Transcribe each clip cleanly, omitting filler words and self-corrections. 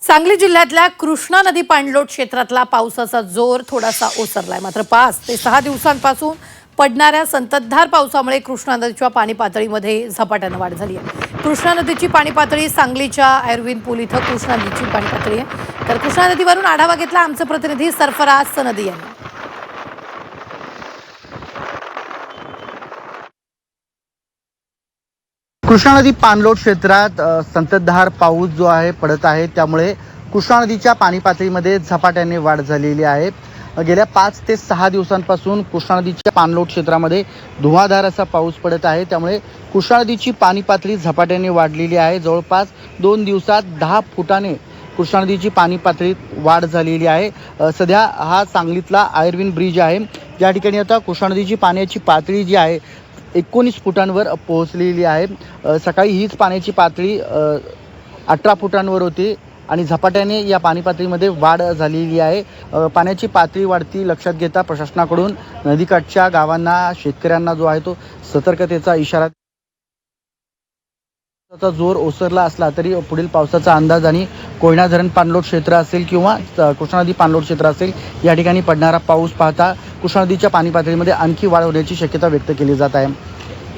सांगली जिल्ह्यातल्या कृष्णा नदी पाणलोट क्षेत्रातला पावसाचा जोर थोडासा ओसरलाय। मात्र 5 ते 6 दिवसांपासून पडणाऱ्या संततधार पावसामुळे कृष्णा नदीच्या पाणी पातळीमध्ये झपाट्याने वाढ झाली आहे। कृष्णा नदीची पाणी पातळी सांगलीच्या आयर्विन पूल इथं कृष्णा नदीची पाणी पातळी आहे। तर कृष्णा नदीवरून आढावा घेतला आमचे प्रतिनिधी सरफराज सनदी यांनी। कृष्णा नदी पाणलोट क्षेत्रात संततधार पाऊस जो आहे पडत आहे, त्यामुळे कृष्णा नदीच्या पाणी पातळीमध्ये झपाट्याने वाढ झालेली आहे। गेल्या 5 ते 6 दिवसांपासून कृष्णा नदीच्या पाणलोट क्षेत्रामध्ये धुवाधार असा पाऊस पडत आहे, त्यामुळे कृष्णा नदीची पाणी पातळी झपाट्याने वाढलेली आहे। जवळपास 2 दिवसात 10 फुटाने कृष्णा नदीची पाणी पातळीत वाढ झालेली आहे। सध्या हा सांगलीतला आयर्विन ब्रिज आहे, ज्या ठिकाणी आता कृष्णा नदीची पाण्याची पातळी जी आहे 19 फुटांवर पोहोचलेली आहे। सकाळी हीच पाण्याची पातळी 18 फुटांवर होती आणि झपाट्याने या पाणी पातळीमध्ये वाढ झालेली आहे। पाण्याची पातळी वाढती लक्षात घेता प्रशासनाकडून नदीकाठच्या गावांना, शेतकऱ्यांना जो आहे तो सतर्कतेचा इशारा जोर ओसरला असला तरी पुढील पावसाचा अंदाज आणि कोयना धरण पाणलोट क्षेत्र असेल किंवा कृष्णा नदी पाणलोट क्षेत्र असेल, या ठिकाणी पडणारा पाऊस पाहता कृष्णा नदीच्या पाणी पातळीमध्ये आणखी वाढ होण्याची शक्यता व्यक्त केली जात आहे।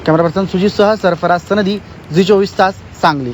कॅमेरा पर्सन सुजितसह सरफराज सनदी, झी 24 तास, सांगली।